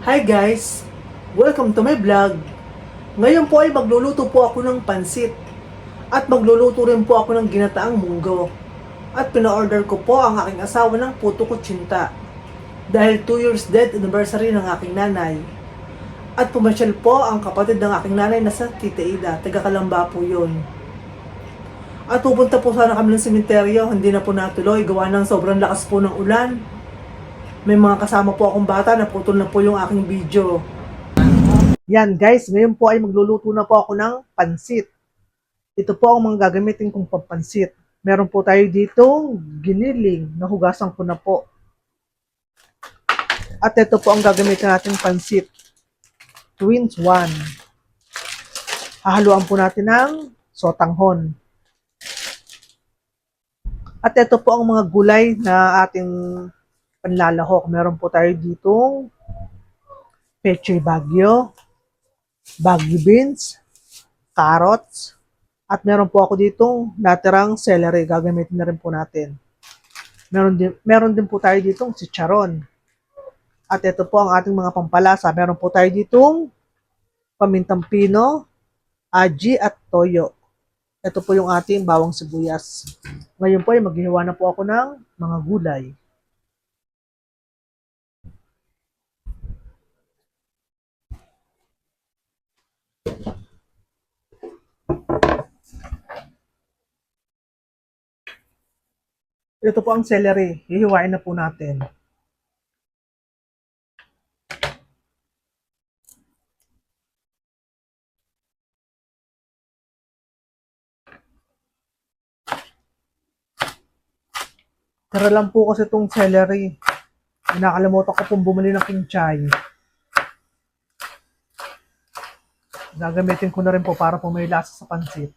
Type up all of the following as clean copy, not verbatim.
Hi guys! Welcome to my vlog. Ngayon po ay magluluto po ako ng pansit. At magluluto rin po ako ng ginataang munggo. At pina-order ko po ang aking asawa ng puto kutsinta. Dahil 2 years death anniversary ng aking nanay. At pumasyal po ang kapatid ng aking nanay na sa Tita Ida. Taga Kalamba po yun. At pupunta po sana kami ng sementeryo. Hindi na po natuloy. Gawa ng sobrang lakas po ng ulan. May mga kasama po akong bata na putol na po yung aking video. Yan guys, ngayon po ay magluluto na po ako ng pansit. Ito po ang mga gagamitin kong pampansit. Meron po tayo ditong giniling, nahugasan ko na po. At ito po ang gagamitin natin pansit. Twins 1. Hahaluan po natin ng sotanghon. At ito po ang mga gulay na ating panlalahok. Meron po tayo ditong pechay bagyo, bagyo beans, carrots, at meron po ako ditong natirang celery. Gagamitin na rin po natin. Meron din po tayo ditong chicharon. At ito po ang ating mga pampalasa. Meron po tayo ditong pamintang pino, aji at toyo. Ito po yung ating bawang sibuyas. Ngayon po ay maghihiwa na po ako ng mga gulay. Ito po ang celery. Hihiwain na po natin. Tara lang po kasi itong celery. Nakalimutan ko pong bumili ng kinchay. Gagamitin ko na rin po para po may lasa sa pansit.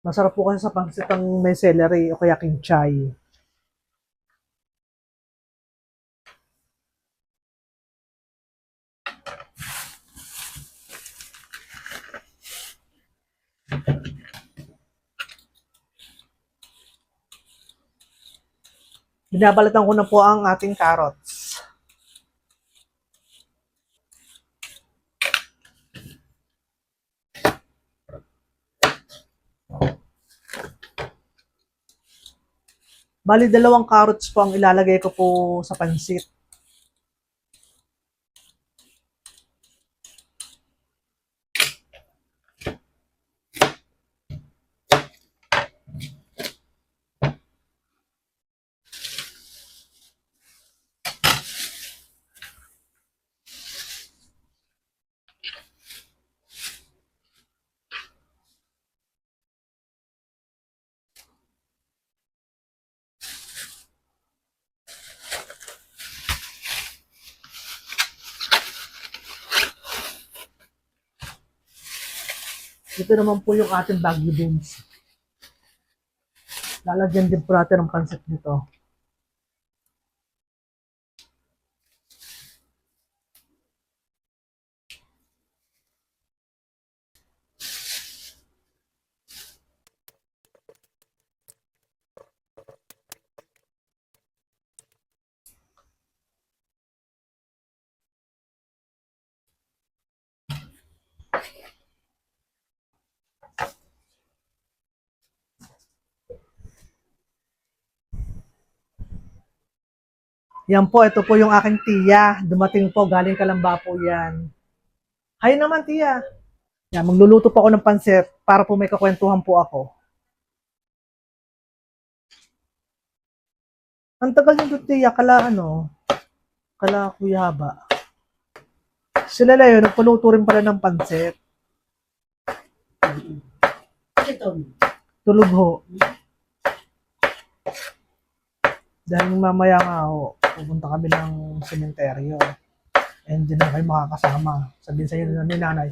Masarap po kasi sa pansit ang may celery o kaya kinchay. Binabalatan ko na po ang ating carrots. Bali, 2 carrots po ang ilalagay ko po sa pansit. Ito naman po yung ating bagyo beans. Lalagyan din po natin ng pansit nito. Yan po, ito po yung aking tiya. Dumating po, galing Kalamba po yan. Hi naman tiya. Yan, magluluto po ako ng pansit para po may kakwentuhan po ako. Ang tagal yung tiya, kala Kuya Haba. Sila na yun, nagpaluto rin pala ng pansit. Tulog ho. Dahil mamaya nga ho, pupunta kami ng sementeryo. And hindi na kayo makakasama. Sabihin sa inyo ni nanay,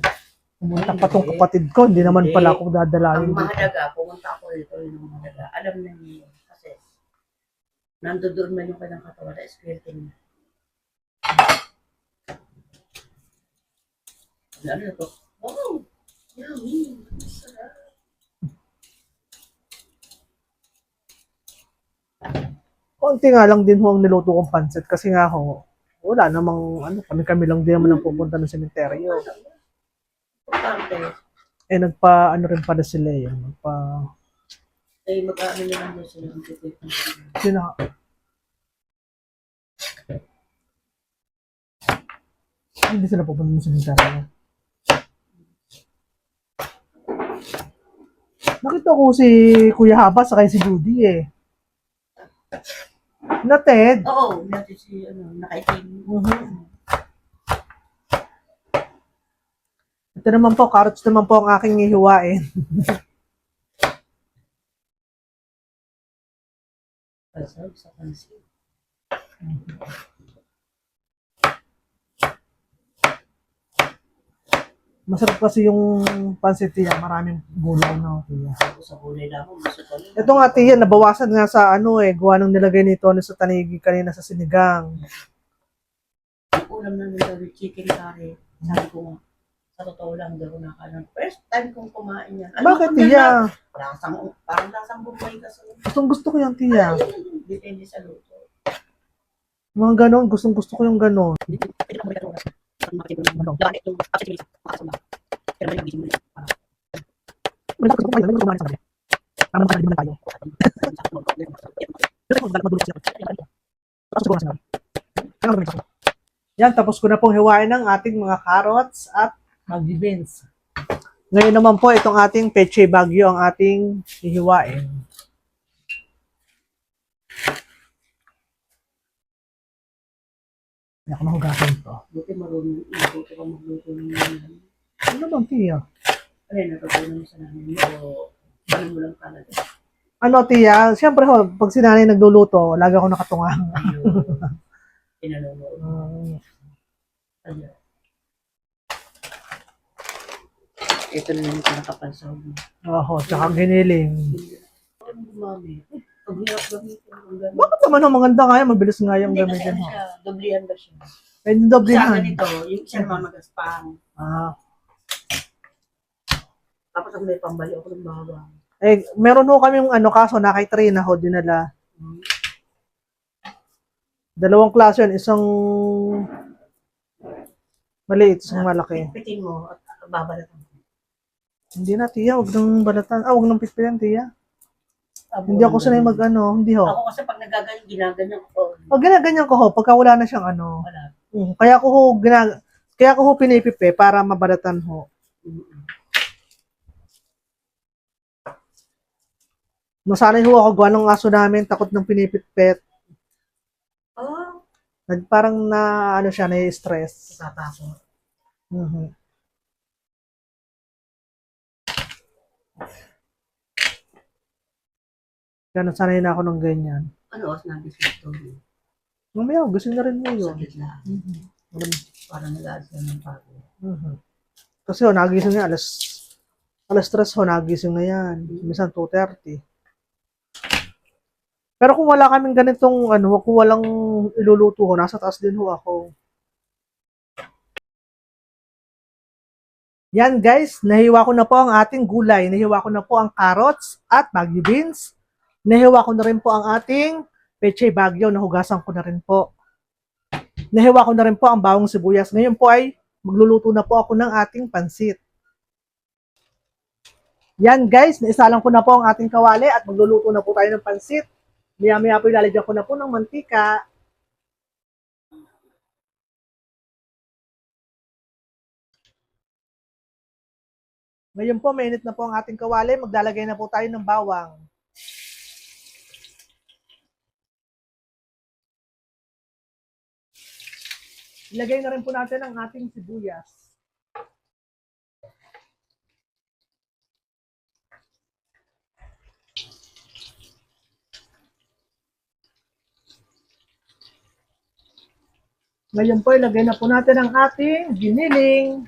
pumunta pa tong kapatid ko, hindi naman pala ako dadalawin Ang dito. mahalaga, pumunta ako dito yung mahalaga. Alam na niyo yun. Kasi, nandoon man yung kanyang katawan na espiritu niya. Ano na to? Wow! Yummy! Sarap! Konti nga lang din ho ang niluto kong pansit kasi nga ho, Wala namang, kami-kami lang din naman ang pupunta ng sementeryo. Importante. Nagpa, rin pala sila eh. Mag-ano na lang doon sila. Sino? Hindi sila pupunta ng sementeryo. Nakita ko si Kuya Haba sa si Judy eh. Na Ted. Oo, natin si, nakaitim. Ito naman po, carrots naman po ang aking hihiwain. Pasal sa pansin. Masarap kasi yung pansit tiya, maraming gulay na tiya. Sa kulay lang ako, gusto ko lang. Ito nga tiya, nabawasan nga sa gawa ng nilagay nito sa tanigi kanina sa sinigang. Ang ulam namin daw with chicken curry. Sabi ko nga, sa totoo lang daw nakakalang. First time kong kumain yan. Bakit tiya? Parang lasang bumay kasi. Gusto ko yung tiya. Depende sa luto. Mga ganon, gusto ko yung ganon. Yan, tapos ko na pong hiwain ng ating mga carrots at Maggi beans. Ngayon naman po, itong ating peche bagyo ang ating hihiwain. Hindi ako mahugasan ito. Buti marunong ito ka magluto ng mga. Ano bang tiya? Ay, natutunan mo sa namin o ano mo lang talaga. Tiya? Siyempre pag si nanay nagluluto, lagi ako nakatungang. Ayun. Pinanonood. Ayun. Ito na yung pinakapansaw mo. Oo, tsaka giniling. Ano gumamit? Pag hirap gamitin ang gamit. Bakit naman ang maganda nga yan? Mabilis nga yung Hindi kasi gamitin. siya, doblihan ba siya? Pwede Sa doblihan. ganito, yung isa naman magaspang. Tapos ang may pambali ako ng bawang. Meron ho kami yung kaso nakay-tray na ho dinala. Dalawang klase yun, isang maliit, isang malaki. Pitin mo at babalatan mo. Hindi na, tiya, wag nang balatan. Wag nang pitpitan, tiya. Hindi ako sanay hindi ho. Ako kasi pag nagaganyan, ginaganyan ko. Pag ginaganyan ko ho, pagka wala na siyang Wala. Kaya ko ho pinipipe para mabalatan ho. Nasanay ho ako gawa ng aso namin, takot ng pinipitpet. Oh. Parang siya, na-stress. Tatapos. Kaya nasanay na ako ng ganyan. Ano oras nagising ito? Mamaya, gusto na rin mo yun. Saglit lang. Parang nag-aalis na ng pagod. Kasi nagising na, alas 3 nagising na yan. Minsan 2:30. Pero kung wala kaming ganitong, kung walang iluluto ho, nasa taas din ho ako. Yan guys, nahiwa ko na po ang ating gulay. Nahiwa ko na po ang carrots at Maggi beans. Nahiwa ko na rin po ang ating peche bagyo. Nahugasan ko na rin po. Nahiwa ko na rin po ang bawang sibuyas. Ngayon po ay magluluto na po ako ng ating pansit. Yan guys, naisalang ko na po ang ating kawali at magluluto na po tayo ng pansit. Maya-maya po ilalagyan ko na po ng mantika. Ngayon po, mainit na po ang ating kawali. Maglalagay na po tayo ng bawang. Ilagay na rin po natin ang ating sibuyas. Ngayon po, ilagay na po natin ang ating giniling.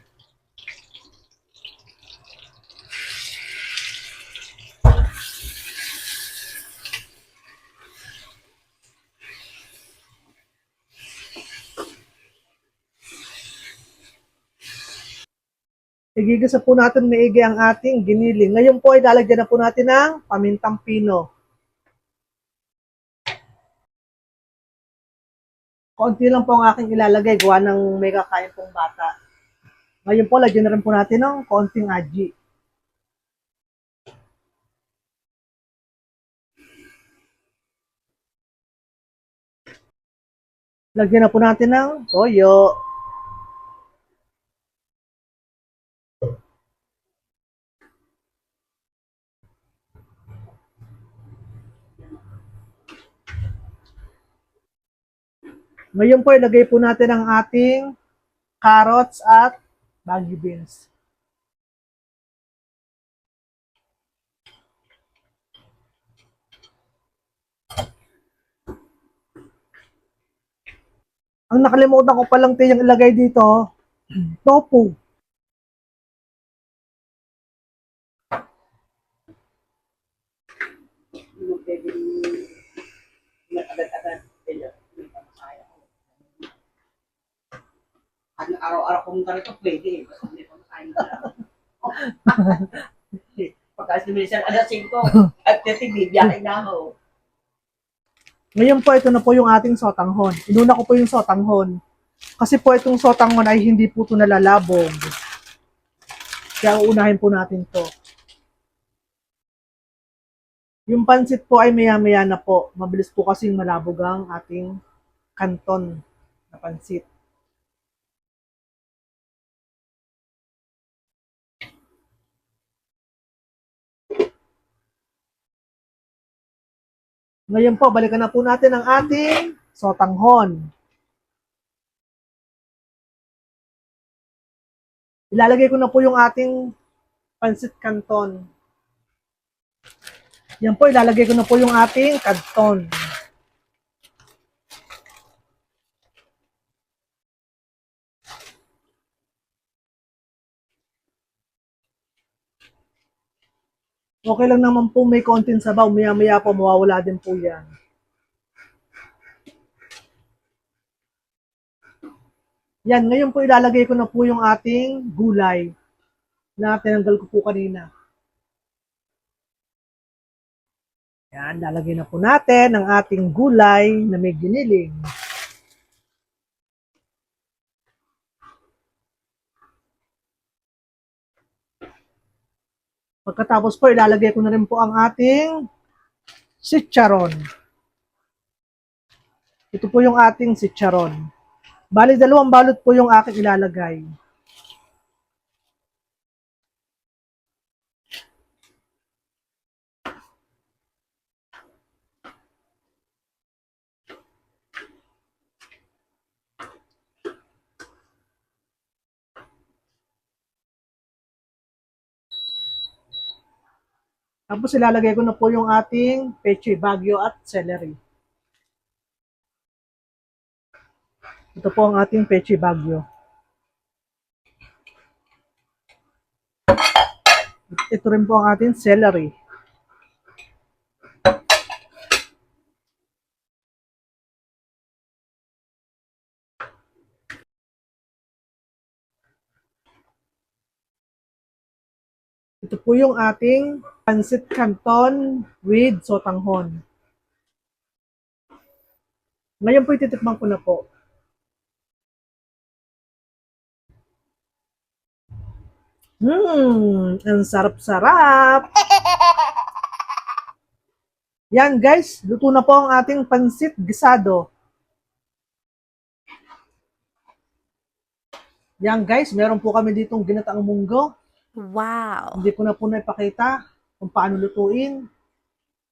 Igigisa po natin maigi ang ating giniling. Ngayon po ay lalagyan na po natin ng pamintang pino. Konti lang po ang aking ilalagay, gawa ng may kakain pong bata. Ngayon po, lagyan na rin po natin ng konting aji. Lagyan na po natin ng toyo. Ngayon po, ilagay po natin ang ating carrots at baggy beans. Ang nakalimutan ko palang yung ilagay dito, tofu. Yung pwede agad-agad. Hindi pa masaya ko. Ano, araw-araw kung ganito pwede eh. Basta hindi pa masaya ka lang. Pagka sinisan alas 5, at 30, bibiyakin na ako. Ngayon po, ito na po yung ating sotanghon. Inuna ko po yung sotanghon. Kasi po itong sotanghon ay hindi po ito nalalabog. Kaya uunahin po natin to. Yung pansit po ay maya-maya na po. Mabilis po kasing malabog ang ating kanton na pansit. Ngayon po, balikan na po natin ang ating sotanghon. Ilalagay ko na po yung ating pansit canton. Yan po, ilalagay ko na po yung ating canton. Okay lang naman po may konting sabaw. Maya-maya po, mawawala din po yan. Yan, ngayon po ilalagay ko na po yung ating gulay na tinanggal ko po kanina. Yan, lalagay na po natin ang ating gulay na may giniling. Pagkatapos po, ilalagay ko na rin po ang ating chicharon. Ito po yung ating chicharon. Bali, 2 balot po yung aking ilalagay. Tapos ilalagay ko na po yung ating peche bagyo at celery. Ito po ang ating peche bagyo. Ito rin po ang ating celery. Ito po yung ating pansit canton with sotanghon. Ngayon po ititikman ko na po. Ang sarap-sarap. Yan guys, luto na po ang ating pansit gisado. Yan guys, meron po kami ditong ginataang munggo. Wow. Hindi ko na po naipakita kung paano lutuin.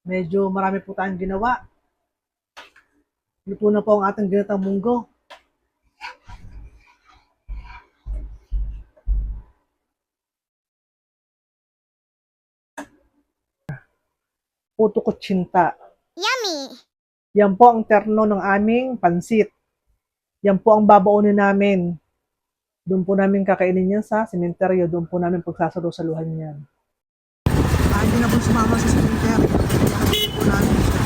Medyo marami po tayong ginawa. Luto na po ang ating ginataang munggo. Puto kutsinta. Yummy. Yan po ang terno ng aming pansit. Yan po ang babaunin namin. Doon po namin kakainin yan sa sementeryo. Doon po namin pagsasalu-saluhan yan. Hindi na po sumama sa sementeryo. Kakainin po namin siya.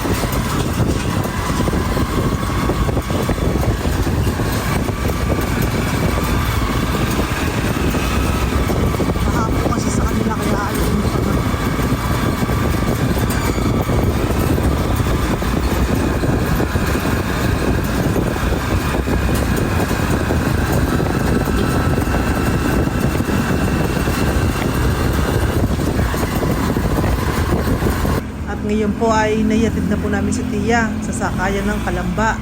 Mahapon kasi sa kanila kaya ayaw mo pa na. Ngayon po ay naihatid na po namin si Tia sa sakayan ng Kalamba.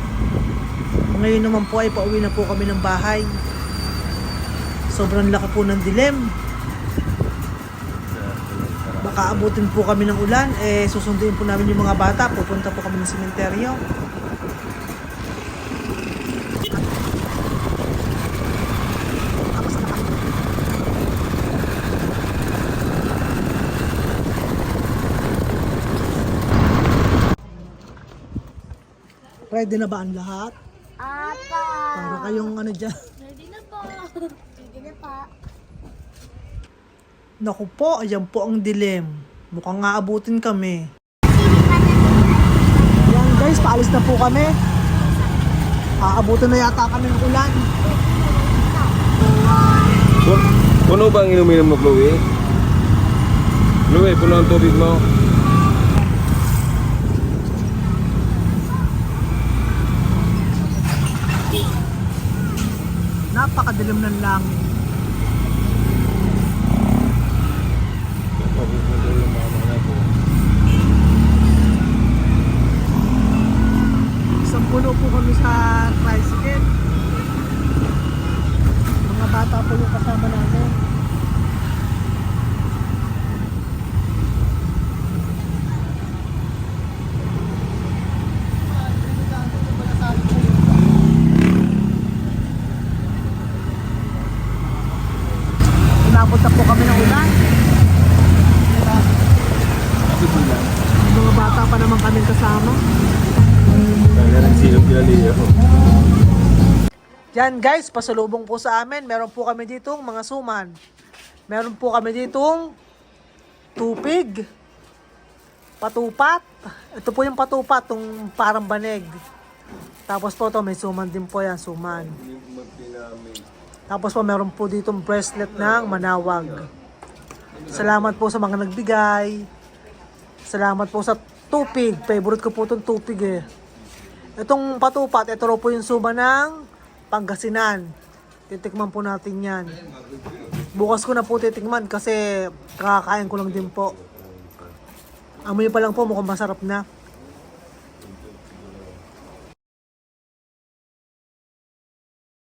Ngayon naman po ay pauwi na po kami ng bahay. Sobrang laki po ng dilim. Baka abutin po kami ng ulan. Susunduin po namin yung mga bata. Pupunta po kami ng sementeryo. Ready na ba ang lahat? Apa. Para kayong ano dyan. Ready na po. Ready na po. Naku po, ayan po ang dilim. Mukhang aabutin kami. Ayan guys, paalis na po kami. Aabutin na yata kami ng ulan. Puno ba ang inuminom mo, Chloe? Chloe, puno ang tubig mo. Napakadilim ng langit. Isang puno po kami sa tricycle. Mga bata po yung kasama namin. Inabot na po kami ng ulan. Mga bata pa naman kami kasama. Kaya nagsilong kinaliya ko. Yan guys, pasalubong po sa amin. Meron po kami ditong mga suman. Meron po kami ditong tupig, patupat. Ito po yung patupat, yung parang banig. Tapos po ito, may suman din po yan, suman. Tapos po meron po ditong bracelet ng manawag. Salamat po sa mga nagbigay. Salamat po sa tupig. Favorite ko po itong tupig eh. Itong patupat, ito ro po yung suman ng Pangasinan. Titikman po natin yan. Bukas ko na po titikman kasi kakakain ko lang din po. Amoy pa lang po, mukhang masarap na.